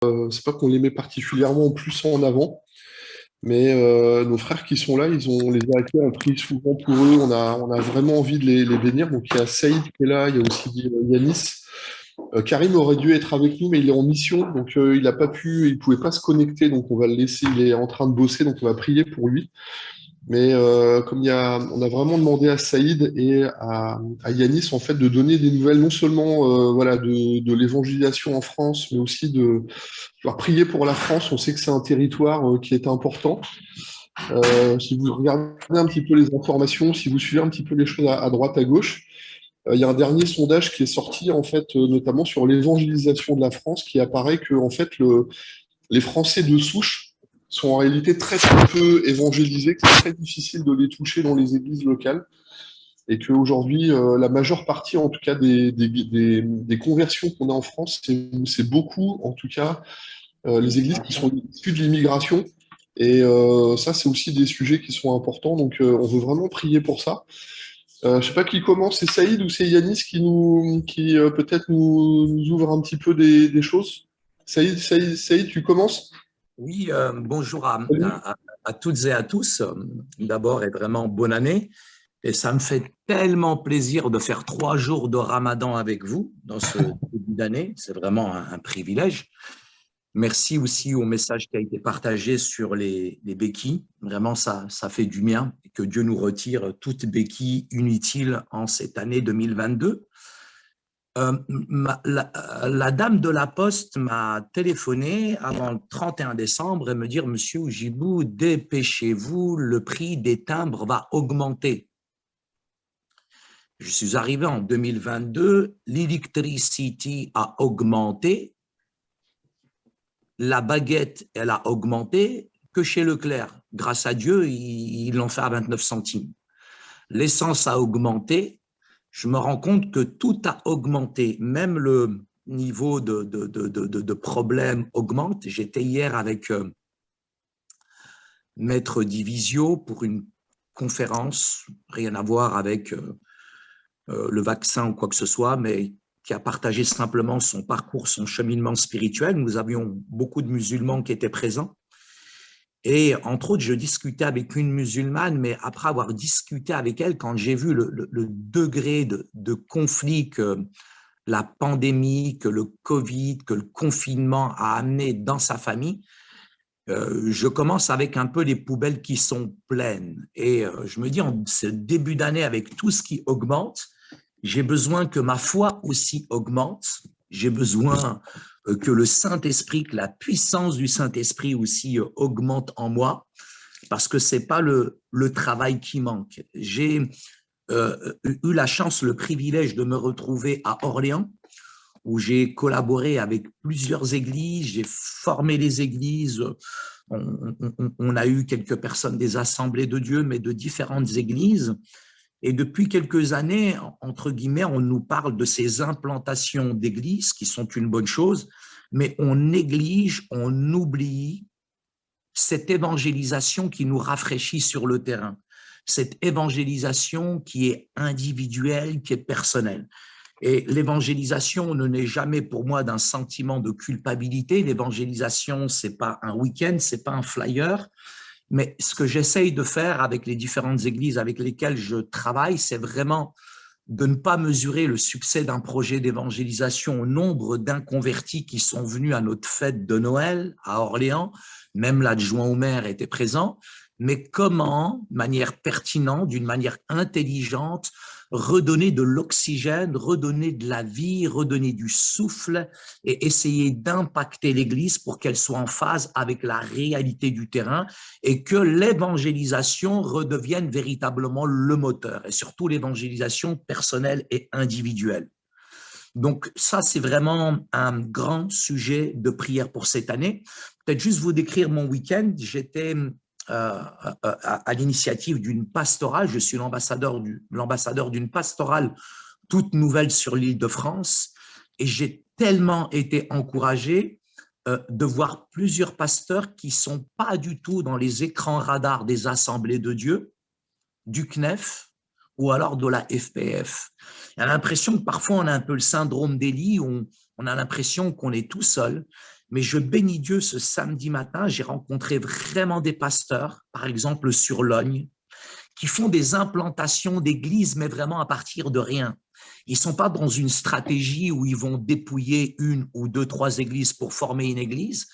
C'est pas qu'on les met particulièrement plus en avant, mais nos frères qui sont là, les Irakiens ont pris souvent pour eux. On a vraiment envie de les bénir. Donc il y a Saïd qui est là, il y a aussi Yanis. Karim aurait dû être avec nous, mais il est en mission, donc il n'a pas pu, il pouvait pas se connecter, donc on va le laisser. Il est en train de bosser, donc on va prier pour lui. Mais on a vraiment demandé à Saïd et à Yanis en fait de donner des nouvelles, non seulement voilà de l'évangélisation en France, mais aussi de leur prier pour la France. On sait que c'est un territoire qui est important. Si vous regardez un petit peu les informations, si vous suivez un petit peu les choses à droite, à gauche, il y a un dernier sondage qui est sorti en fait, notamment sur l'évangélisation de la France, qui apparaît que en fait les Français de souche sont en réalité très très peu évangélisés, que c'est très difficile de les toucher dans les églises locales, et qu'aujourd'hui, la majeure partie, en tout cas, des conversions qu'on a en France, c'est beaucoup, en tout cas, les églises qui sont issues de l'immigration. Et ça, c'est aussi des sujets qui sont importants. Donc, on veut vraiment prier pour ça. Je sais pas qui commence, c'est Saïd ou c'est Yanis qui peut-être nous ouvre un petit peu des choses. Saïd, tu commences? Oui, bonjour Salut. à toutes et à tous. D'abord, et vraiment bonne année. Et ça me fait tellement plaisir de faire 3 jours de Ramadan avec vous dans ce début d'année. C'est vraiment un privilège. Merci aussi au message qui a été partagé sur les béquilles. Vraiment, ça fait du bien et que Dieu nous retire toute béquille inutile en cette année 2022. La dame de la Poste m'a téléphoné avant le 31 décembre et me dire, Monsieur Oujibou, dépêchez-vous, le prix des timbres va augmenter. Je suis arrivé en 2022, l'électricité a augmenté, la baguette, elle a augmenté que chez Leclerc. Grâce à Dieu, ils l'ont fait à 29 centimes. L'essence a augmenté. Je me rends compte que tout a augmenté, même le niveau de problème augmente. J'étais hier avec Maître Divisio pour une conférence, rien à voir avec le vaccin ou quoi que ce soit, mais qui a partagé simplement son parcours, son cheminement spirituel. Nous avions beaucoup de musulmans qui étaient présents. Et entre autres, je discutais avec une musulmane, mais après avoir discuté avec elle, quand j'ai vu le degré de conflit que la pandémie, que le Covid, que le confinement a amené dans sa famille, je commence avec un peu les poubelles qui sont pleines. Et je me dis, en ce début d'année, avec tout ce qui augmente, j'ai besoin que ma foi aussi augmente. J'ai besoin que le Saint-Esprit, que la puissance du Saint-Esprit aussi augmente en moi, parce que c'est pas le travail qui manque. J'ai eu la chance, le privilège de me retrouver à Orléans, où j'ai collaboré avec plusieurs églises, j'ai formé les églises, on a eu quelques personnes des Assemblées de Dieu, mais de différentes églises. Et depuis quelques années, entre guillemets, on nous parle de ces implantations d'églises qui sont une bonne chose, mais on néglige, on oublie cette évangélisation qui nous rafraîchit sur le terrain, cette évangélisation qui est individuelle, qui est personnelle. Et l'évangélisation ne naît jamais pour moi d'un sentiment de culpabilité. L'évangélisation, c'est pas un week-end, c'est pas un flyer. Mais ce que j'essaye de faire avec les différentes églises avec lesquelles je travaille, c'est vraiment de ne pas mesurer le succès d'un projet d'évangélisation au nombre d'inconvertis qui sont venus à notre fête de Noël à Orléans. Même l'adjoint au maire était présent. Mais comment, de manière pertinente, d'une manière intelligente, redonner de l'oxygène, redonner de la vie, redonner du souffle et essayer d'impacter l'Église pour qu'elle soit en phase avec la réalité du terrain et que l'évangélisation redevienne véritablement le moteur, et surtout l'évangélisation personnelle et individuelle. Donc ça, c'est vraiment un grand sujet de prière pour cette année. Peut-être juste vous décrire mon week-end. J'étais à l'initiative d'une pastorale. Je suis l'ambassadeur d'une pastorale toute nouvelle sur l'île de France et j'ai tellement été encouragé de voir plusieurs pasteurs qui ne sont pas du tout dans les écrans radars des assemblées de Dieu, du CNEF ou alors de la FPF. On a l'impression que parfois on a un peu le syndrome d'Élie, on a l'impression qu'on est tout seul. mais je bénis Dieu ce samedi matin, j'ai rencontré vraiment des pasteurs, par exemple sur Logne, qui font des implantations d'églises, mais vraiment à partir de rien. Ils ne sont pas dans une stratégie où ils vont dépouiller une ou deux, trois églises pour former une église,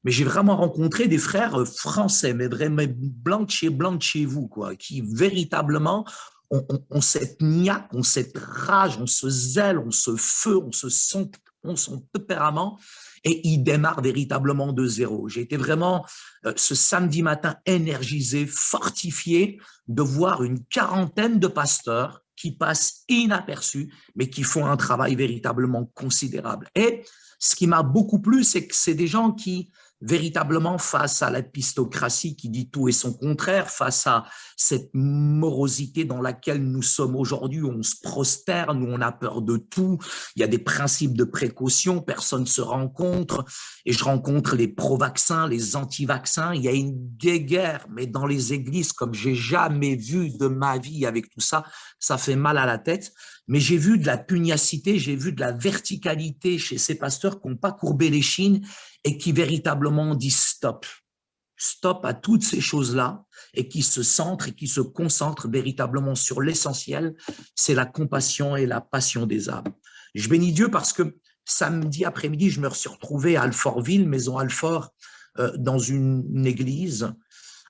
mais j'ai vraiment rencontré des frères français, mais vraiment blancs de chez vous, quoi, qui véritablement ont cette niaque, ont cette rage, ont ce zèle, ont ce feu, ont son tempérament, et ils démarrent véritablement de zéro. J'ai été vraiment ce samedi matin énergisé, fortifié de voir une quarantaine de pasteurs qui passent inaperçus, mais qui font un travail véritablement considérable. Et ce qui m'a beaucoup plu, c'est que c'est des gens qui, véritablement, face à l'épistocratie qui dit tout et son contraire, face à cette morosité dans laquelle nous sommes aujourd'hui, où on se prosterne, où on a peur de tout, il y a des principes de précaution, personne ne se rencontre, et je rencontre les pro-vaccins, les anti-vaccins, il y a une guéguerre, mais dans les églises, comme j'ai jamais vu de ma vie avec tout ça, ça fait mal à la tête. Mais j'ai vu de la pugnacité, j'ai vu de la verticalité chez ces pasteurs qui n'ont pas courbé les chines et qui véritablement disent stop. Stop à toutes ces choses-là et qui se centrent et qui se concentrent véritablement sur l'essentiel, c'est la compassion et la passion des âmes. Je bénis Dieu parce que samedi après-midi, je me suis retrouvé à Alfortville, maison Alfort, dans une église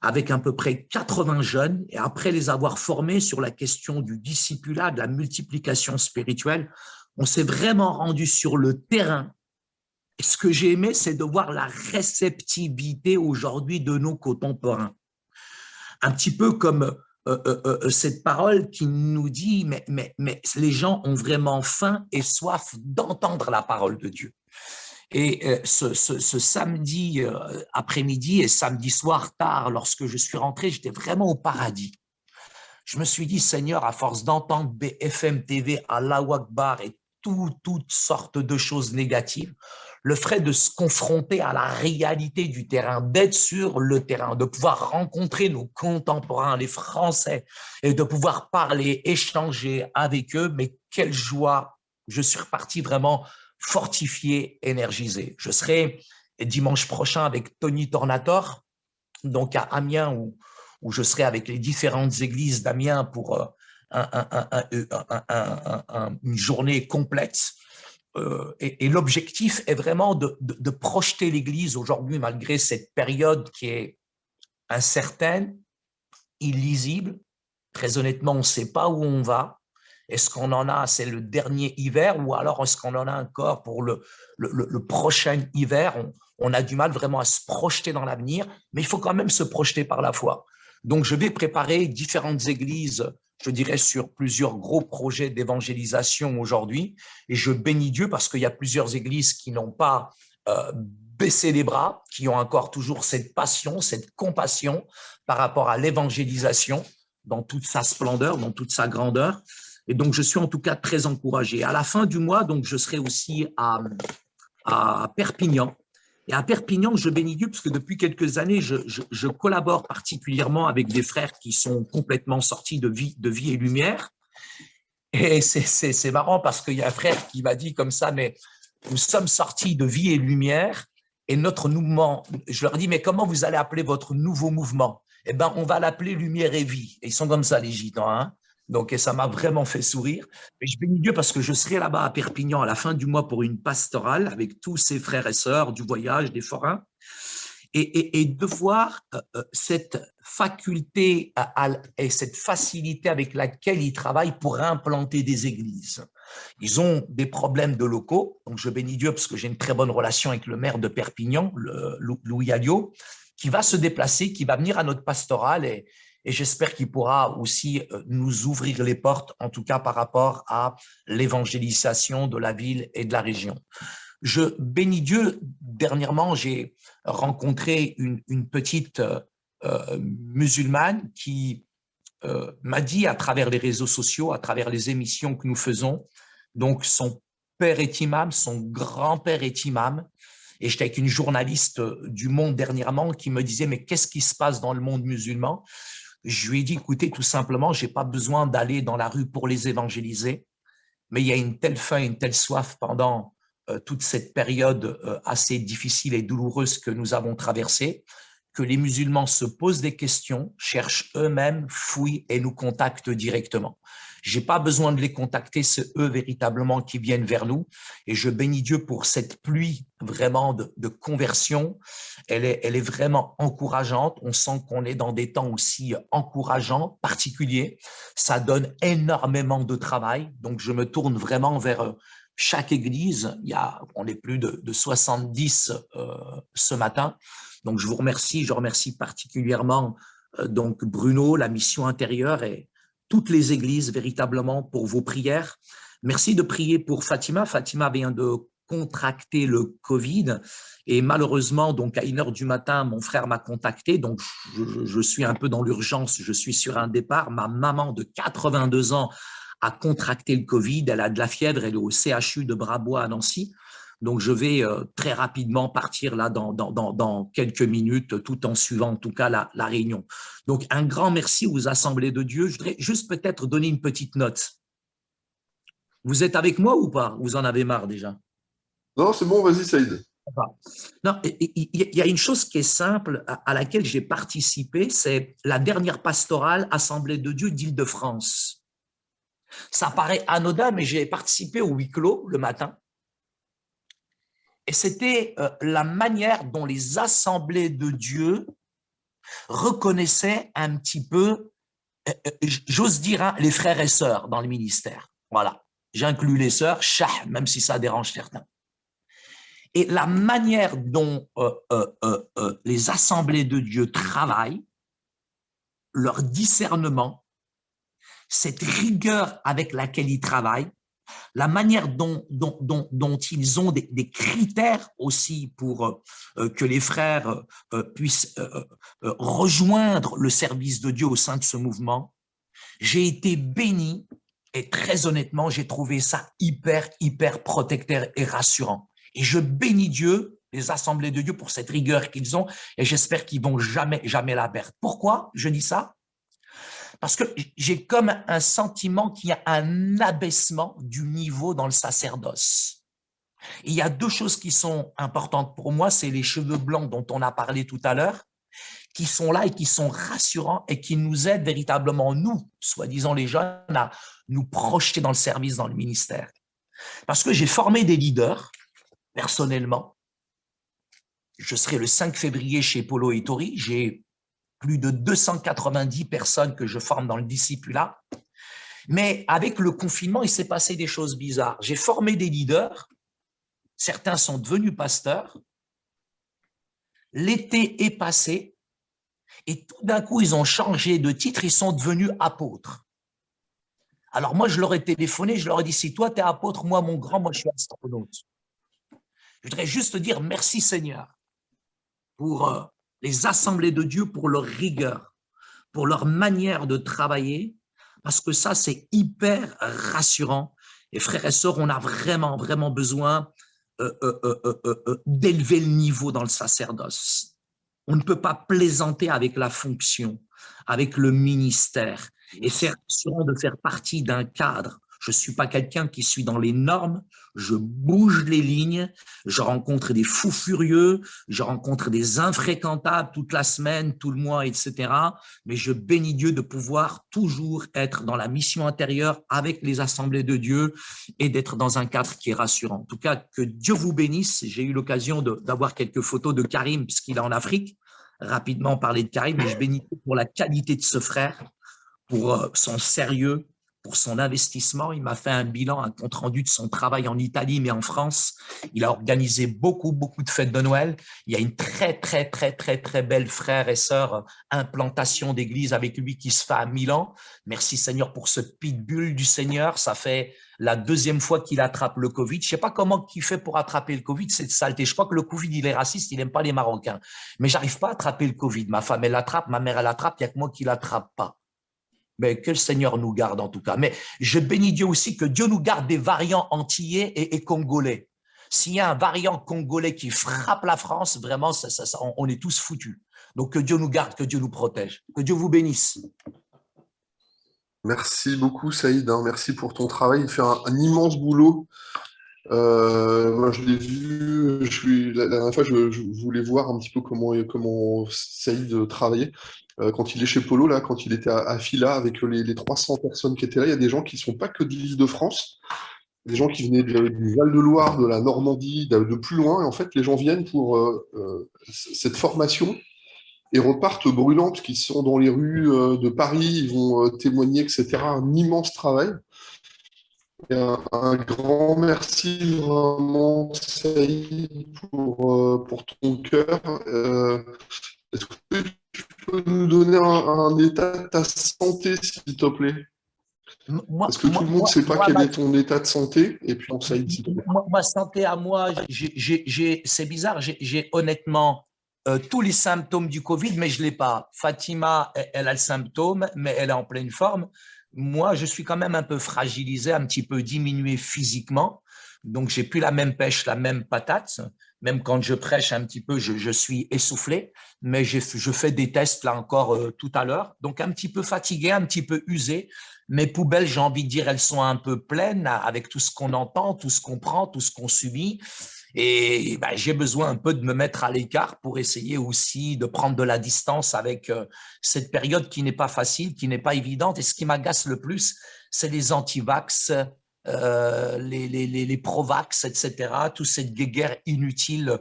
avec à peu près 80 jeunes, et après les avoir formés sur la question du discipulat, de la multiplication spirituelle, on s'est vraiment rendu sur le terrain. Et ce que j'ai aimé, c'est de voir la réceptivité aujourd'hui de nos contemporains. Un petit peu comme cette parole qui nous dit, mais les gens ont vraiment faim et soif d'entendre la parole de Dieu. Et ce samedi après-midi et samedi soir tard, lorsque je suis rentré, j'étais vraiment au paradis. Je me suis dit, Seigneur, à force d'entendre BFM TV, Allahu Akbar et toutes sortes de choses négatives, le fait de se confronter à la réalité du terrain, d'être sur le terrain, de pouvoir rencontrer nos contemporains, les Français, et de pouvoir parler, échanger avec eux, mais quelle joie! Je suis reparti vraiment fortifié, énergisé. Je serai dimanche prochain avec Tony Tornator, donc à Amiens, où je serai avec les différentes églises d'Amiens pour une journée complète. Et l'objectif est vraiment de projeter l'Église aujourd'hui, malgré cette période qui est incertaine, illisible. Très honnêtement, on ne sait pas où on va. Est-ce qu'on en a, c'est le dernier hiver, ou alors est-ce qu'on en a encore pour le prochain hiver? On a du mal vraiment à se projeter dans l'avenir, mais il faut quand même se projeter par la foi. Donc, je vais préparer différentes églises, je dirais, sur plusieurs gros projets d'évangélisation aujourd'hui. Et je bénis Dieu parce qu'il y a plusieurs églises qui n'ont pas baissé les bras, qui ont encore toujours cette passion, cette compassion par rapport à l'évangélisation dans toute sa splendeur, dans toute sa grandeur. Et donc, je suis en tout cas très encouragé. À la fin du mois, donc, je serai aussi à Perpignan. Et à Perpignan, je bénis Dieu parce que depuis quelques années, je collabore particulièrement avec des frères qui sont complètement sortis de vie et lumière. Et c'est marrant parce qu'il y a un frère qui m'a dit comme ça, mais nous sommes sortis de vie et lumière et notre mouvement, je leur dis, mais comment vous allez appeler votre nouveau mouvement? Eh bien, on va l'appeler Lumière et Vie. Et ils sont comme ça, les Gitans, hein? Donc, et ça m'a vraiment fait sourire. Mais je bénis Dieu parce que je serai là-bas à Perpignan à la fin du mois pour une pastorale avec tous ces frères et sœurs du voyage, des forains, et de voir cette faculté et cette facilité avec laquelle ils travaillent pour implanter des églises. Ils ont des problèmes de locaux, donc je bénis Dieu parce que j'ai une très bonne relation avec le maire de Perpignan, Louis Alliot, qui va se déplacer, qui va venir à notre pastorale et j'espère qu'il pourra aussi nous ouvrir les portes, en tout cas par rapport à l'évangélisation de la ville et de la région. Je bénis Dieu, dernièrement, j'ai rencontré une petite musulmane qui m'a dit à travers les réseaux sociaux, à travers les émissions que nous faisons, donc son père est imam, son grand-père est imam, et j'étais avec une journaliste du Monde dernièrement qui me disait, mais qu'est-ce qui se passe dans le monde musulman? Je lui ai dit, écoutez, tout simplement, je n'ai pas besoin d'aller dans la rue pour les évangéliser, mais il y a une telle faim, une telle soif pendant toute cette période assez difficile et douloureuse que nous avons traversée, que les musulmans se posent des questions, cherchent eux-mêmes, fouillent et nous contactent directement. Je n'ai pas besoin de les contacter, c'est eux véritablement qui viennent vers nous. Et je bénis Dieu pour cette pluie vraiment de conversion. Elle est vraiment encourageante. On sent qu'on est dans des temps aussi encourageants, particuliers. Ça donne énormément de travail. Donc, je me tourne vraiment vers chaque église. On est plus de 70 ce matin. Donc, je vous remercie. Je remercie particulièrement donc Bruno, la mission intérieure et toutes les églises véritablement pour vos prières. Merci de prier pour Fatima. Fatima vient de contracter le Covid et malheureusement, donc à 1h du matin, mon frère m'a contacté. Donc, je suis un peu dans l'urgence. Je suis sur un départ. Ma maman de 82 ans a contracté le Covid. Elle a de la fièvre. Elle est au CHU de Brabois à Nancy. Donc, je vais très rapidement partir là dans quelques minutes, tout en suivant en tout cas la réunion. Donc, un grand merci aux assemblées de Dieu. Je voudrais juste peut-être donner une petite note. Vous êtes avec moi ou pas? Vous en avez marre déjà? Non, c'est bon, vas-y, Saïd. Non, il y a une chose qui est simple à laquelle j'ai participé, c'est la dernière pastorale Assemblée de Dieu d'Île-de-France. Ça paraît anodin, mais j'ai participé au huis clos le matin. Et c'était la manière dont les assemblées de Dieu reconnaissaient un petit peu, j'ose dire, hein, les frères et sœurs dans le ministère. Voilà, j'inclus les sœurs, même si ça dérange certains. Et la manière dont les assemblées de Dieu travaillent, leur discernement, cette rigueur avec laquelle ils travaillent, la manière dont ils ont des critères aussi pour que les frères puissent rejoindre le service de Dieu au sein de ce mouvement, j'ai été béni et très honnêtement, j'ai trouvé ça hyper protecteur et rassurant. Et je bénis Dieu, les assemblées de Dieu pour cette rigueur qu'ils ont et j'espère qu'ils vont jamais la perdre. Pourquoi je dis ça? Parce que j'ai comme un sentiment qu'il y a un abaissement du niveau dans le sacerdoce. Et il y a deux choses qui sont importantes pour moi, c'est les cheveux blancs dont on a parlé tout à l'heure, qui sont là et qui sont rassurants et qui nous aident véritablement, nous, soi-disant les jeunes, à nous projeter dans le service, dans le ministère. Parce que j'ai formé des leaders, personnellement. Je serai le 5 février chez Polo et Tori, j'ai plus de 290 personnes que je forme dans le discipulat. Mais avec le confinement, il s'est passé des choses bizarres. J'ai formé des leaders, certains sont devenus pasteurs, l'été est passé, et tout d'un coup, ils ont changé de titre, ils sont devenus apôtres. Alors moi, je leur ai téléphoné, je leur ai dit, si toi, tu es apôtre, moi, mon grand, moi, je suis astronaute. Je voudrais juste te dire merci Seigneur pour les assemblées de Dieu, pour leur rigueur, pour leur manière de travailler, parce que ça, c'est hyper rassurant. Et frères et sœurs, on a vraiment besoin d'élever le niveau dans le sacerdoce. On ne peut pas plaisanter avec la fonction, avec le ministère. Et c'est rassurant de faire partie d'un cadre. Je ne suis pas quelqu'un qui suit dans les normes, je bouge les lignes, je rencontre des fous furieux, je rencontre des infréquentables toute la semaine, tout le mois, etc. Mais je bénis Dieu de pouvoir toujours être dans la mission intérieure avec les assemblées de Dieu et d'être dans un cadre qui est rassurant. En tout cas, que Dieu vous bénisse. J'ai eu l'occasion d'avoir quelques photos de Karim, puisqu'il est en Afrique. Rapidement parler de Karim, mais je bénis Dieu pour la qualité de ce frère, pour son sérieux, pour son investissement. Il m'a fait un bilan, un compte-rendu de son travail en Italie, mais en France. Il a organisé beaucoup de fêtes de Noël. Il y a une très belle, frères et sœurs, implantation d'église avec lui qui se fait à Milan. Merci Seigneur pour ce pitbull du Seigneur. Ça fait la deuxième fois qu'il attrape le Covid. Je ne sais pas comment il fait pour attraper le Covid, c'est de saleté. Je crois que le Covid, il est raciste, il n'aime pas les Marocains. Mais j'arrive pas à attraper le Covid. Ma femme, elle l'attrape, ma mère, elle l'attrape, il n'y a que moi qui ne l'attrape pas. Mais que le Seigneur nous garde en tout cas. Mais je bénis Dieu aussi, que Dieu nous garde des variants antillais et congolais. S'il y a un variant congolais qui frappe la France, vraiment, on est tous foutus. Donc que Dieu nous garde, que Dieu nous protège. Que Dieu vous bénisse. Merci beaucoup, Saïd. Merci pour ton travail. Il fait un immense boulot. Moi, je l'ai vu, la dernière fois, je voulais voir un petit peu comment Saïd travaillait. Quand il est chez Polo, là, quand il était à Fila avec les 300 personnes qui étaient là, il y a des gens qui ne sont pas que de l'Île-de-France, des gens qui venaient du Val-de-Loire, de la Normandie, de plus loin. Et en fait, les gens viennent pour cette formation et repartent brûlants, parce qu'ils sont dans les rues de Paris, ils vont témoigner, etc. Un immense travail. Et un grand merci vraiment, Saïd, pour ton cœur. Est-ce que tu peux nous donner un état de ta santé, s'il te plaît? Moi, Parce que tout moi, le monde ne moi, sait pas moi, quel ma, est ton état de santé. Et puis, Saïd, s'il te plaît. ma santé à moi, c'est bizarre, j'ai honnêtement tous les symptômes du Covid, mais je ne l'ai pas. Fatima, elle a le symptôme, mais elle est en pleine forme. Moi, je suis quand même un peu fragilisé, un petit peu diminué physiquement. Donc, j'ai plus la même pêche, la même patate. Même quand je prêche un petit peu, je suis essoufflé. Mais je fais des tests là encore tout à l'heure. Donc, un petit peu fatigué, un petit peu usé. Mes poubelles, j'ai envie de dire, elles sont un peu pleines avec tout ce qu'on entend, tout ce qu'on prend, tout ce qu'on subit. Et ben, j'ai besoin un peu de me mettre à l'écart pour essayer aussi de prendre de la distance avec cette période qui n'est pas facile, qui n'est pas évidente. Et ce qui m'agace le plus, c'est les anti-vax, les pro-vax, etc. Toute cette guéguerre inutile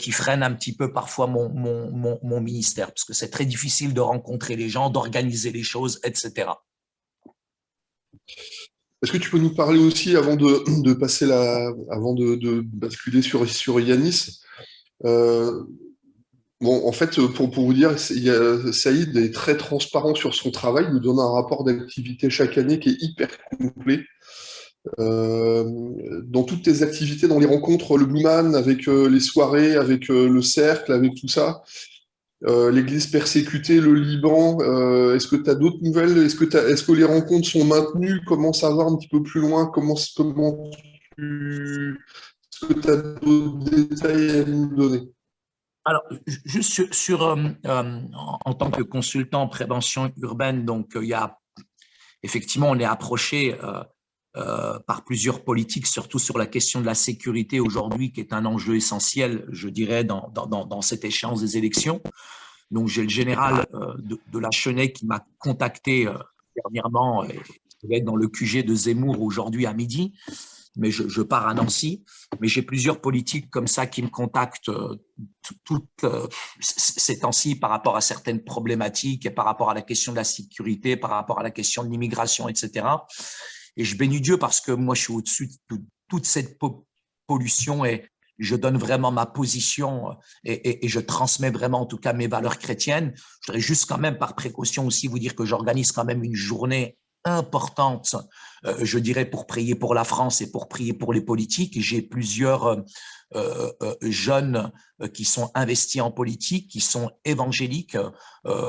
qui freine un petit peu parfois mon ministère, parce que c'est très difficile de rencontrer les gens, d'organiser les choses, etc. Est-ce que tu peux nous parler aussi, avant de passer avant de basculer sur Yanis, euh, bon, en fait, pour vous dire, Saïd est très transparent sur son travail, il nous donne un rapport d'activité chaque année qui est hyper complet. Euh, dans toutes tes activités, dans les rencontres, le Blueman, avec les soirées, avec le cercle, avec tout ça, l'Église persécutée, le Liban, est-ce que tu as d'autres nouvelles? Est-ce que les rencontres sont maintenues? Comment ça va un petit peu plus loin? Est-ce que tu as d'autres détails à nous donner? Alors, juste en tant que consultant en prévention urbaine, donc il y a effectivement, on est approché par plusieurs politiques, surtout sur la question de la sécurité aujourd'hui, qui est un enjeu essentiel, je dirais, dans cette échéance des élections. Donc, j'ai le général de la Chênaie qui m'a contacté dernièrement, et il va être dans le QG de Zemmour aujourd'hui à midi, mais je pars à Nancy. Mais j'ai plusieurs politiques comme ça qui me contactent toutes ces temps-ci par rapport à certaines problématiques et par rapport à la question de la sécurité, par rapport à la question de l'immigration, etc. Et je bénis Dieu parce que moi, je suis au-dessus de toute cette pollution et je donne vraiment ma position et je transmets vraiment en tout cas mes valeurs chrétiennes. Je voudrais juste quand même par précaution aussi vous dire que j'organise quand même une journée importante, je dirais, pour prier pour la France et pour prier pour les politiques. J'ai plusieurs jeunes qui sont investis en politique, qui sont évangéliques.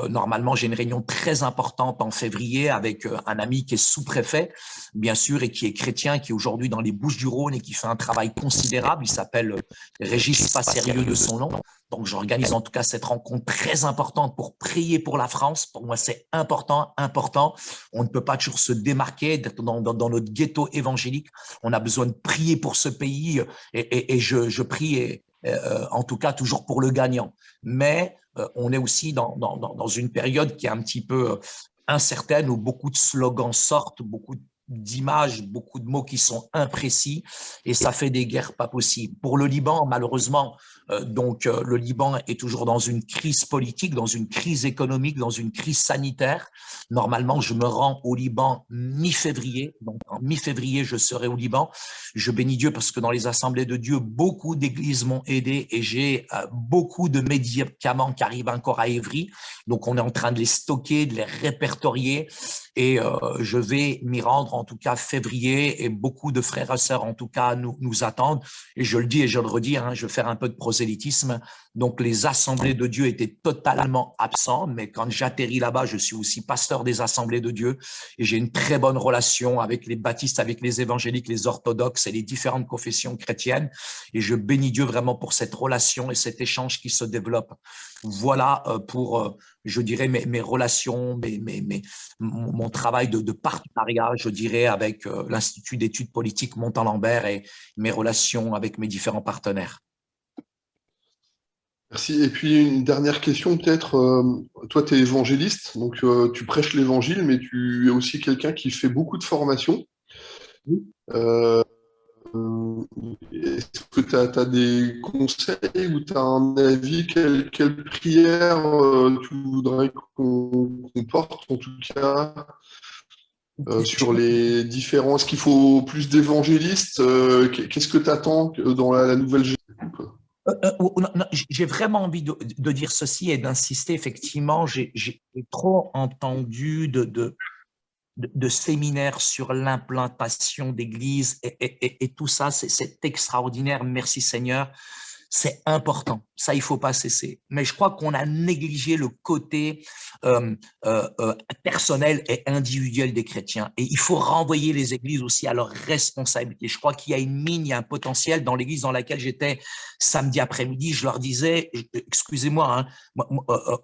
Normalement, j'ai une réunion très importante en février avec un ami qui est sous-préfet, bien sûr, et qui est chrétien, qui est aujourd'hui dans les Bouches-du-Rhône et qui fait un travail considérable. Il s'appelle Régis Passérieux de son nom. Donc, j'organise en tout cas cette rencontre très importante pour prier pour la France. Pour moi, c'est important, important. On ne peut pas toujours se démarquer d'être dans notre ghetto évangélique. On a besoin de prier pour ce pays et je prie en tout cas toujours pour le gagnant. Mais on est aussi dans une période qui est un petit peu incertaine où beaucoup de slogans sortent, beaucoup d'images, beaucoup de mots qui sont imprécis et ça fait des guerres pas possibles. Pour le Liban, malheureusement, le Liban est toujours dans une crise politique, dans une crise économique, dans une crise sanitaire. Normalement, je me rends au Liban mi-février. Donc, en mi-février, je serai au Liban. Je bénis Dieu parce que dans les assemblées de Dieu, beaucoup d'églises m'ont aidé et j'ai beaucoup de médicaments qui arrivent encore à Évry. Donc, on est en train de les stocker, de les répertorier et je vais m'y rendre en tout cas février et beaucoup de frères et sœurs en tout cas nous attendent. Et je le dis et je le redis, hein, je vais faire un peu de prosélytisme. Donc, les assemblées de Dieu étaient totalement absents, mais quand j'atterris là-bas, je suis aussi pasteur des assemblées de Dieu et j'ai une très bonne relation avec les baptistes, avec les évangéliques, les orthodoxes et les différentes confessions chrétiennes. Et je bénis Dieu vraiment pour cette relation et cet échange qui se développe. Voilà pour je dirais, mes relations, mon travail de partenariat, je dirais, avec l'Institut d'études politiques Montalembert et mes relations avec mes différents partenaires. Merci. Et puis une dernière question peut-être. Toi, tu es évangéliste, donc tu prêches l'évangile, mais tu es aussi quelqu'un qui fait beaucoup de formations. Euh, Est-ce que tu as, des conseils ou tu as un avis? Quelle prière tu voudrais qu'on porte, en tout cas, sur les différents... Est-ce qu'il faut plus d'évangélistes? Qu'est-ce que tu attends dans la nouvelle génération? J'ai vraiment envie de dire ceci et d'insister. Effectivement, j'ai trop entendu de séminaires sur l'implantation d'églises et tout ça. C'est extraordinaire. Merci Seigneur. C'est important. Ça, il faut pas cesser. Mais je crois qu'on a négligé le côté euh, personnel et individuel des chrétiens. Et il faut renvoyer les églises aussi à leurs responsabilités. Je crois qu'il y a une mine, il y a un potentiel dans l'église dans laquelle j'étais samedi après-midi. Je leur disais, excusez-moi, hein,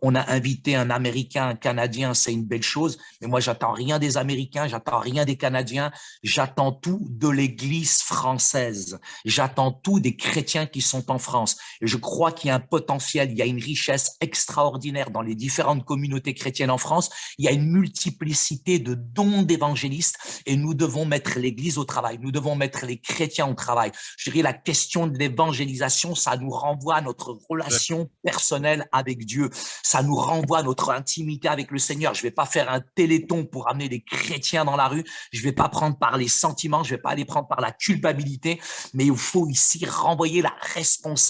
on a invité un Américain, un Canadien, c'est une belle chose, mais moi, j'attends rien des Américains, j'attends rien des Canadiens, j'attends tout de l'église française. J'attends tout des chrétiens qui sont en France. Et je crois qu'il y a un potentiel, il y a une richesse extraordinaire dans les différentes communautés chrétiennes en France. Il y a une multiplicité de dons d'évangélistes et nous devons mettre l'Église au travail. Nous devons mettre les chrétiens au travail. Je dirais la question de l'évangélisation, ça nous renvoie à notre relation personnelle avec Dieu. Ça nous renvoie à notre intimité avec le Seigneur. Je ne vais pas faire un téléthon pour amener des chrétiens dans la rue. Je ne vais pas prendre par les sentiments. Je ne vais pas les prendre par la culpabilité. Mais il faut ici renvoyer la responsabilité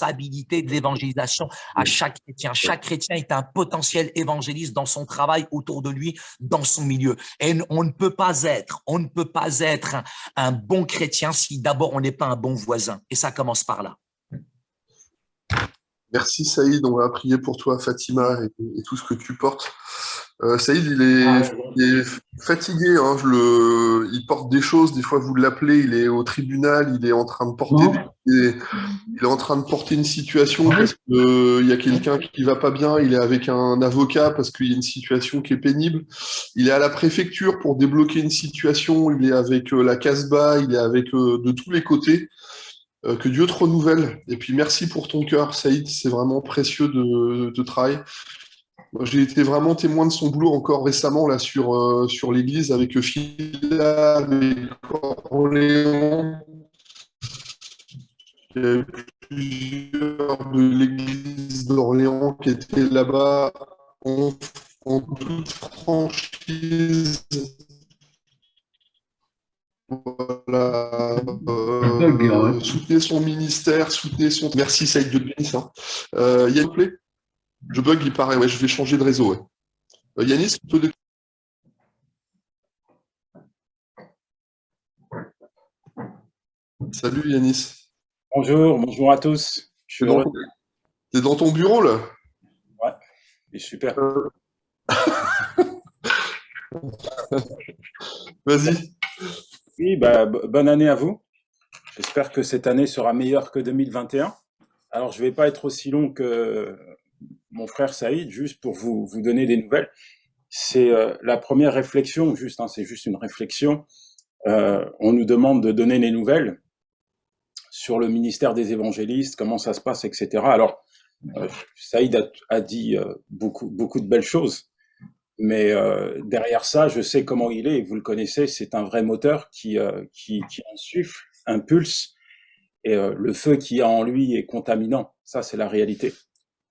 de l'évangélisation à chaque chrétien. Chaque chrétien est un potentiel évangéliste dans son travail, autour de lui, dans son milieu. Et on ne peut pas être un bon chrétien si d'abord on n'est pas un bon voisin. Et ça commence par là. Merci Saïd, on va prier pour toi, Fatima, et tout ce que tu portes. Saïd, il est fatigué, hein, il porte des choses, des fois vous l'appelez, il est au tribunal, il est en train de porter, il est en train de porter une situation parce qu'il y a quelqu'un qui va pas bien, il est avec un avocat parce qu'il y a une situation qui est pénible, il est à la préfecture pour débloquer une situation, il est avec la Casbah, il est avec de tous les côtés. Que Dieu te renouvelle. Et puis merci pour ton cœur, Saïd. C'est vraiment précieux de travail. Moi, j'ai été vraiment témoin de son boulot encore récemment là sur l'église avec Phila, avec Orléans. Il y a eu plusieurs de l'église d'Orléans qui étaient là-bas en toute franchise. Voilà, soutenez son ministère, soutenez son... Merci Saïd de Denis. Hein. Yannis, je bug, il paraît. Ouais, je vais changer de réseau. Ouais. Yanis, un peu de... Salut Yanis. Bonjour, bonjour à tous. Je suis heureux. T'es dans ton bureau là? Ouais, c'est super. Vas-y. Oui, bonne année à vous. J'espère que cette année sera meilleure que 2021. Alors, je ne vais pas être aussi long que mon frère Saïd, juste pour vous donner des nouvelles. C'est la première réflexion, juste, hein, c'est juste une réflexion. On nous demande de donner des nouvelles sur le ministère des évangélistes, comment ça se passe, etc. Alors, Saïd a dit beaucoup de belles choses. Mais derrière ça, je sais comment il est, et vous le connaissez, c'est un vrai moteur qui insuffle, impulse, et le feu qu'il y a en lui est contaminant. Ça, c'est la réalité.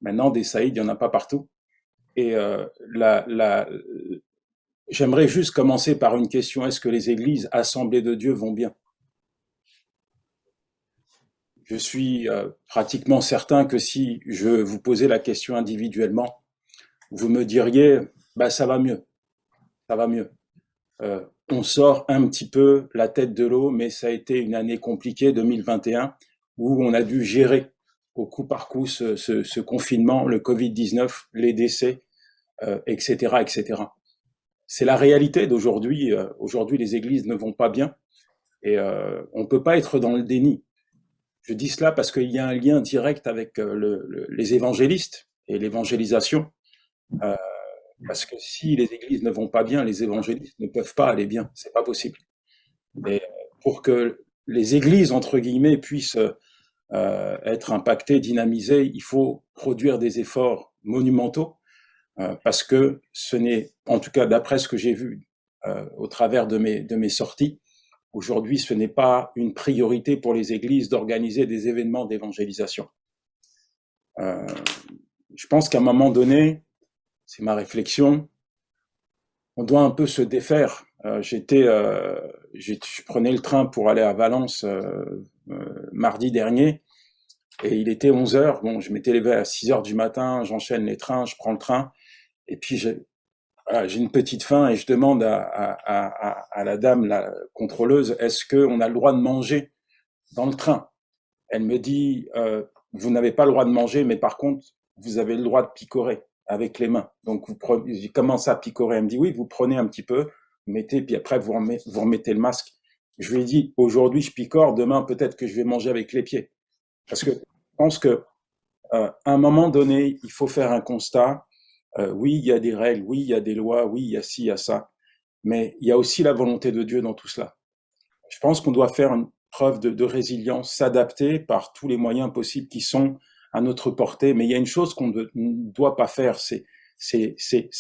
Maintenant, des Saïd, il n'y en a pas partout. Et j'aimerais juste commencer par une question. Est-ce que les églises assemblées de Dieu vont bien? Je suis pratiquement certain que si je vous posais la question individuellement, vous me diriez, ça va mieux. Ça va mieux. On sort un petit peu la tête de l'eau, mais ça a été une année compliquée, 2021, où on a dû gérer au coup par coup ce confinement, le Covid-19, les décès, etc., etc. C'est la réalité d'aujourd'hui. Aujourd'hui, les églises ne vont pas bien et on ne peut pas être dans le déni. Je dis cela parce qu'il y a un lien direct avec les évangélistes et l'évangélisation. Parce que si les églises ne vont pas bien, les évangélistes ne peuvent pas aller bien. C'est pas possible. Et pour que les églises, entre guillemets, puissent être impactées, dynamisées, il faut produire des efforts monumentaux, parce que ce n'est, en tout cas d'après ce que j'ai vu au travers de mes sorties, aujourd'hui, ce n'est pas une priorité pour les églises d'organiser des événements d'évangélisation. Je pense qu'à un moment donné, c'est ma réflexion, on doit un peu se défaire. Je prenais le train pour aller à Valence mardi dernier, et il était 11 heures. Bon, je m'étais levé à 6 heures du matin, j'enchaîne les trains, je prends le train, et puis j'ai une petite faim, et je demande à la dame, la contrôleuse, est-ce qu'on a le droit de manger dans le train? Elle me dit, vous n'avez pas le droit de manger, mais par contre, vous avez le droit de picorer avec les mains. Donc, j'ai commencé à picorer. Elle me dit, oui, vous prenez un petit peu, vous mettez, puis après, vous remettez le masque. Je lui ai dit, aujourd'hui, je picore, demain, peut-être que je vais manger avec les pieds. Parce que je pense que, à un moment donné, il faut faire un constat. Oui, il y a des règles, oui, il y a des lois, oui, il y a ci, il y a ça. Mais il y a aussi la volonté de Dieu dans tout cela. Je pense qu'on doit faire une preuve de résilience, s'adapter par tous les moyens possibles qui sont à notre portée. Mais il y a une chose qu'on ne doit pas faire, c'est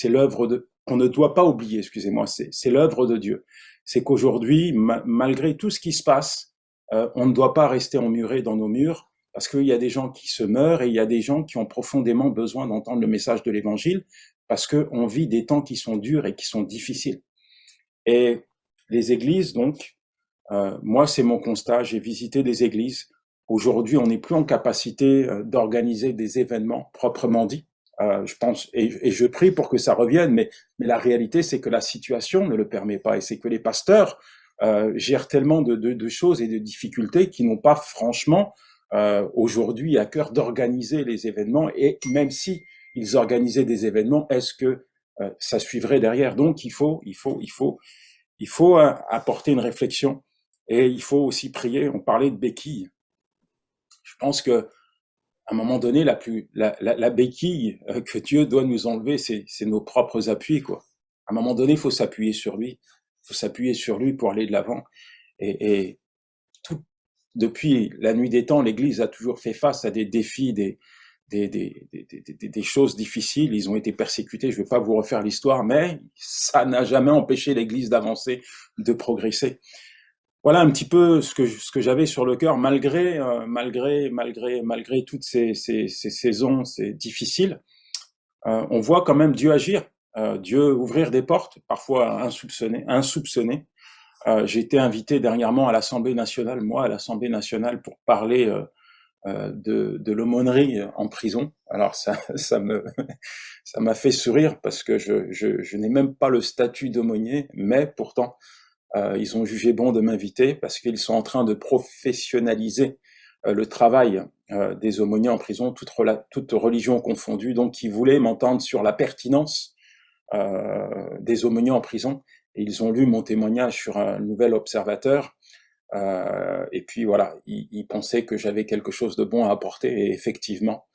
l'œuvre de, qu'on ne doit pas oublier, excusez-moi, c'est l'œuvre de Dieu. C'est qu'aujourd'hui, malgré tout ce qui se passe, on ne doit pas rester emmuré dans nos murs, parce qu'il y a des gens qui se meurent et il y a des gens qui ont profondément besoin d'entendre le message de l'Évangile, parce qu'on vit des temps qui sont durs et qui sont difficiles. Et les églises, donc, moi, c'est mon constat. J'ai visité des églises. Aujourd'hui, on n'est plus en capacité d'organiser des événements proprement dit. Je pense, et je prie pour que ça revienne, mais la réalité, c'est que la situation ne le permet pas, et c'est que les pasteurs gèrent tellement de choses et de difficultés qui n'ont pas franchement aujourd'hui à cœur d'organiser les événements. Et même si ils organisaient des événements, est-ce que ça suivrait derrière? Donc, il faut apporter une réflexion. Et il faut aussi prier. On parlait de béquille. Je pense que à un moment donné, la béquille que Dieu doit nous enlever, c'est nos propres appuis, quoi. À un moment donné, il faut s'appuyer sur lui. Il faut s'appuyer sur lui pour aller de l'avant. Et tout, depuis la nuit des temps, l'Église a toujours fait face à des défis, des choses difficiles. Ils ont été persécutés. Je ne vais pas vous refaire l'histoire, mais ça n'a jamais empêché l'Église d'avancer, de progresser. Voilà un petit peu ce que j'avais sur le cœur, malgré toutes ces saisons, c'est difficile. On voit quand même Dieu agir, Dieu ouvrir des portes, parfois insoupçonnées. J'ai été invité dernièrement à l'Assemblée nationale, pour parler de l'aumônerie en prison. Alors ça m'a fait sourire, parce que je n'ai même pas le statut d'aumônier, mais pourtant ils ont jugé bon de m'inviter, parce qu'ils sont en train de professionnaliser le travail des aumôniers en prison, toute religion confondue. Donc, ils voulaient m'entendre sur la pertinence des aumôniers en prison. Et ils ont lu mon témoignage sur un Nouvel Observateur. Et puis voilà, ils pensaient que j'avais quelque chose de bon à apporter. Et effectivement,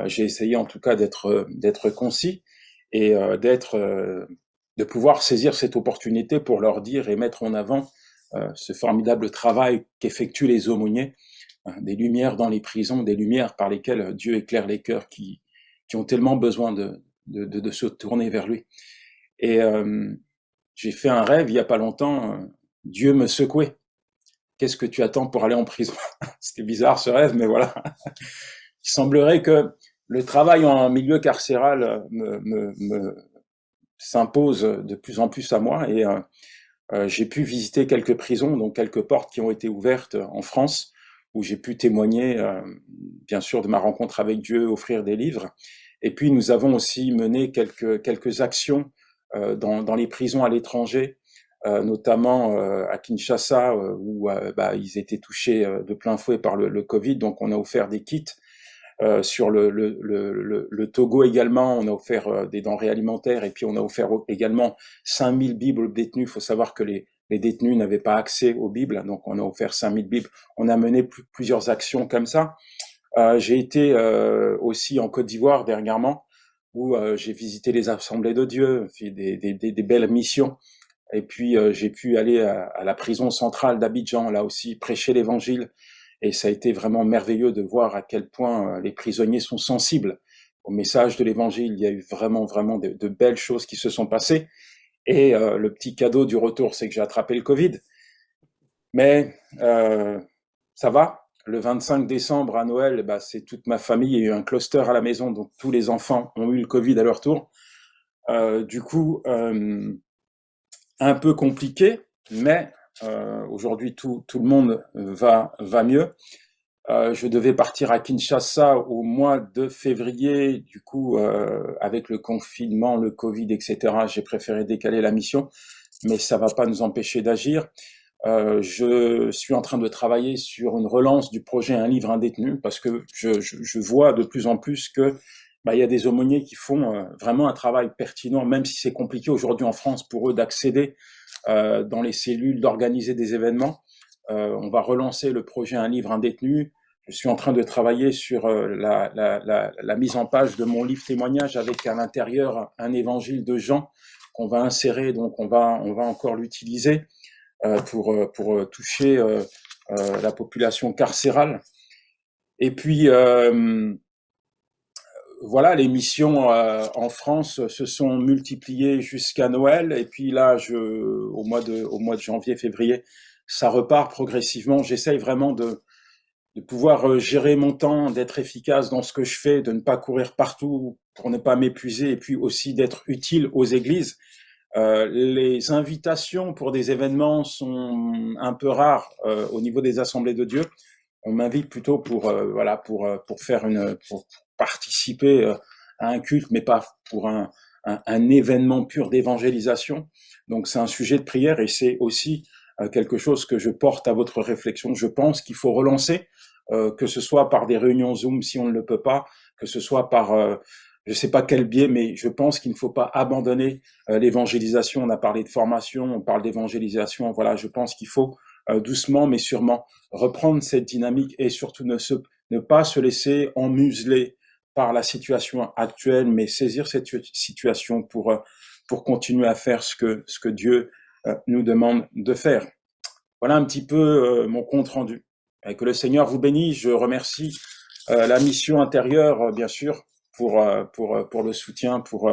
j'ai essayé en tout cas d'être concis et de pouvoir saisir cette opportunité pour leur dire et mettre en avant ce formidable travail qu'effectuent les aumôniers, des lumières dans les prisons, des lumières par lesquelles Dieu éclaire les cœurs qui ont tellement besoin de se tourner vers lui. Et j'ai fait un rêve il y a pas longtemps, Dieu me secouait. Qu'est-ce que tu attends pour aller en prison? C'était bizarre ce rêve, mais voilà. Il semblerait que le travail en milieu carcéral s'impose de plus en plus à moi, et j'ai pu visiter quelques prisons, donc quelques portes qui ont été ouvertes en France, où j'ai pu témoigner, bien sûr, de ma rencontre avec Dieu, offrir des livres. Et puis nous avons aussi mené quelques actions dans les prisons à l'étranger, notamment à Kinshasa, où ils étaient touchés de plein fouet par le Covid. Donc on a offert des kits. Sur le Togo également, on a offert des denrées alimentaires, et puis on a offert également 5000 Bibles aux détenus. Il faut savoir que les détenus n'avaient pas accès aux Bibles, donc on a offert 5000 Bibles. On a mené plusieurs actions comme ça. J'ai été aussi en Côte d'Ivoire dernièrement, où j'ai visité les assemblées de Dieu, fait des belles missions. Et puis j'ai pu aller à la prison centrale d'Abidjan, là aussi, prêcher l'évangile. Et ça a été vraiment merveilleux de voir à quel point les prisonniers sont sensibles au message de l'évangile. Il y a eu vraiment de belles choses qui se sont passées. Et le petit cadeau du retour, c'est que j'ai attrapé le Covid. Mais ça va. Le 25 décembre à Noël, bah, c'est toute ma famille. Il y a eu un cluster à la maison, donc tous les enfants ont eu le Covid à leur tour. Du coup, un peu compliqué, mais aujourd'hui tout le monde va mieux. Je devais partir à Kinshasa au mois de février. Du coup, avec le confinement, le Covid, etc., j'ai préféré décaler la mission, mais ça va pas nous empêcher d'agir. Je suis en train de travailler sur une relance du projet Un livre, un détenu, parce que je vois de plus en plus que bah, il y a des aumôniers qui font vraiment un travail pertinent, même si c'est compliqué aujourd'hui en France pour eux d'accéder dans les cellules, d'organiser des événements. On va relancer le projet Un livre, un détenu. Je suis en train de travailler sur la mise en page de mon livre témoignage avec à l'intérieur un évangile de Jean qu'on va insérer, donc on va encore l'utiliser pour toucher la population carcérale. Et puis voilà, les missions en France se sont multipliées jusqu'à Noël. Et puis là, au mois de janvier, février, ça repart progressivement. J'essaye vraiment de pouvoir gérer mon temps, d'être efficace dans ce que je fais, de ne pas courir partout pour ne pas m'épuiser, et puis aussi d'être utile aux églises. Les invitations pour des événements sont un peu rares au niveau des assemblées de Dieu. On m'invite plutôt pour faire pour participer à un culte, mais pas pour un événement pur d'évangélisation. Donc c'est un sujet de prière et c'est aussi quelque chose que je porte à votre réflexion. Je pense qu'il faut relancer, que ce soit par des réunions Zoom si on ne le peut pas, que ce soit par je ne sais pas quel biais, mais je pense qu'il ne faut pas abandonner l'évangélisation. On a parlé de formation, on parle d'évangélisation. Voilà, je pense qu'il faut doucement mais sûrement reprendre cette dynamique et surtout ne pas se laisser emmuseler par la situation actuelle, mais saisir cette situation pour continuer à faire ce que Dieu nous demande de faire. Voilà un petit peu mon compte rendu. Et que le Seigneur vous bénisse. Je remercie la mission intérieure, bien sûr, pour le soutien, pour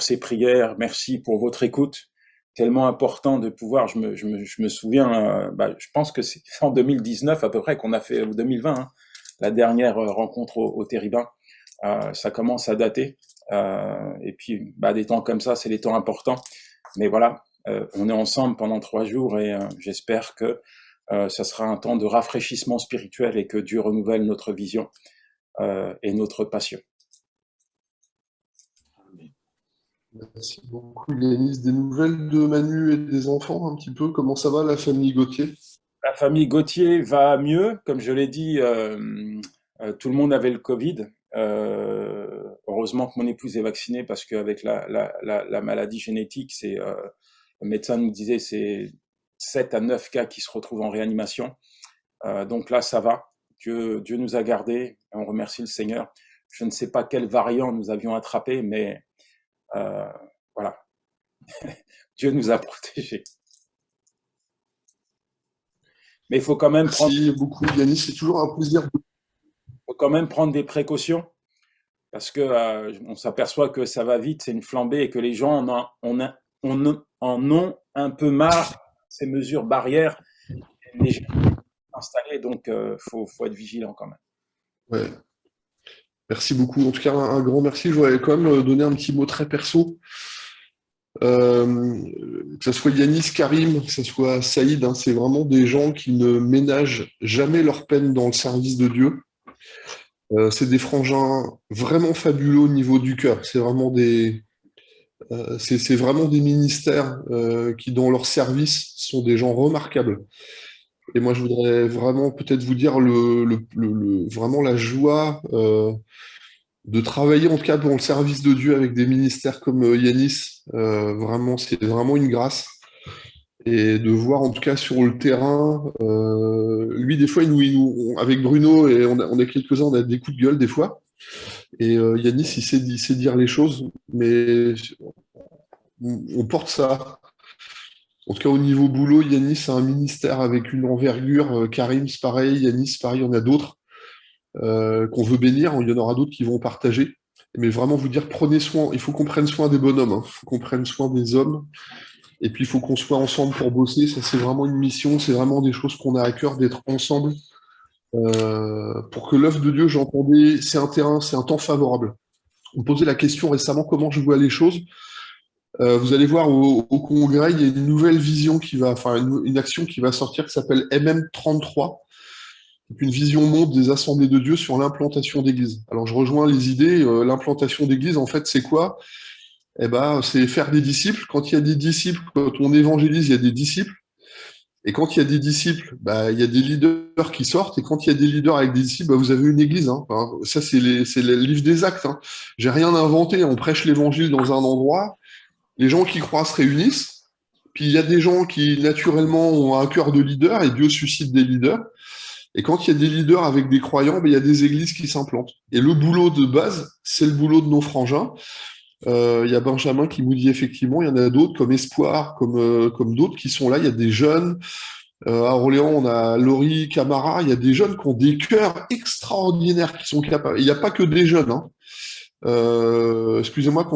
ces prières. Merci pour votre écoute. Tellement important de pouvoir, je me souviens, je pense que c'est en 2019 à peu près qu'on a fait, ou 2020, hein, la dernière rencontre au Téribin. Ça commence à dater. Et puis, des temps comme ça, c'est les temps importants. Mais voilà, on est ensemble pendant 3 jours et j'espère que ça sera un temps de rafraîchissement spirituel et que Dieu renouvelle notre vision et notre passion. Merci beaucoup, Yanis. Des nouvelles de Manu et des enfants, un petit peu? Comment ça va, la famille Gauthier? La famille Gauthier va mieux. Comme je l'ai dit, tout le monde avait le Covid. Heureusement que mon épouse est vaccinée parce qu'avec la maladie génétique, le médecin nous disait c'est 7 à 9 cas qui se retrouvent en réanimation. Donc là, ça va. Dieu nous a gardés. On remercie le Seigneur. Je ne sais pas quel variant nous avions attrapé, mais voilà. Dieu nous a protégés. Mais il faut quand même Merci beaucoup, Yanis. C'est toujours un plaisir. faut quand même prendre des précautions parce que on s'aperçoit que ça va vite, c'est une flambée et que les gens en ont un peu marre ces mesures barrières déjà installées. Donc, faut être vigilant quand même. Ouais. Merci beaucoup. En tout cas, un grand merci. Je voudrais quand même donner un petit mot très perso. Que ce soit Yanis, Karim, que ce soit Saïd, hein, c'est vraiment des gens qui ne ménagent jamais leur peine dans le service de Dieu. C'est des frangins vraiment fabuleux au niveau du cœur. C'est vraiment c'est vraiment des ministères qui, dans leur service, sont des gens remarquables. Et moi, je voudrais vraiment peut-être vous dire vraiment la joie de travailler en tout cas dans le service de Dieu avec des ministères comme Yanis. Vraiment, c'est vraiment une grâce. Et de voir en tout cas sur le terrain, lui des fois, avec Bruno, et on a quelques-uns, on a des coups de gueule des fois. Et Yanis, il sait dire les choses, mais on porte ça. En tout cas, au niveau boulot, Yanis a un ministère avec une envergure. Karim, c'est pareil. Yanis, pareil. Il y en a d'autres qu'on veut bénir. Il y en aura d'autres qui vont partager. Mais vraiment vous dire, prenez soin. Il faut qu'on prenne soin des bonhommes. Il faut qu'on prenne soin des hommes. Et puis, il faut qu'on soit ensemble pour bosser. Ça, c'est vraiment une mission. C'est vraiment des choses qu'on a à cœur d'être ensemble. Pour que l'œuvre de Dieu, j'entendais, c'est un terrain, c'est un temps favorable. On me posait la question récemment comment je vois les choses. Vous allez voir au congrès, il y a une nouvelle vision qui va, enfin une action qui va sortir qui s'appelle MM33, une vision monde des assemblées de Dieu sur l'implantation d'églises. Alors je rejoins les idées. L'implantation d'églises, en fait, c'est quoi? Eh ben, c'est faire des disciples. Quand il y a des disciples, quand on évangélise, il y a des disciples. Et quand il y a des disciples, bah, il y a des leaders qui sortent. Et quand il y a des leaders avec des disciples, bah, vous avez une église. Hein. Enfin, ça, c'est le livre des actes. Hein. J'ai rien inventé. On prêche l'évangile dans un endroit. Les gens qui croient se réunissent. Puis il y a des gens qui, naturellement, ont un cœur de leader et Dieu suscite des leaders. Et quand il y a des leaders avec des croyants, ben, il y a des églises qui s'implantent. Et le boulot de base, c'est le boulot de nos frangins. Il y a Benjamin qui nous dit effectivement, il y en a d'autres comme Espoir, comme d'autres qui sont là. Il y a des jeunes. À Orléans, on a Laurie Camara. Il y a des jeunes qui ont des cœurs extraordinaires, qui sont capables. Il n'y a pas que des jeunes. Hein. Excusez-moi, quand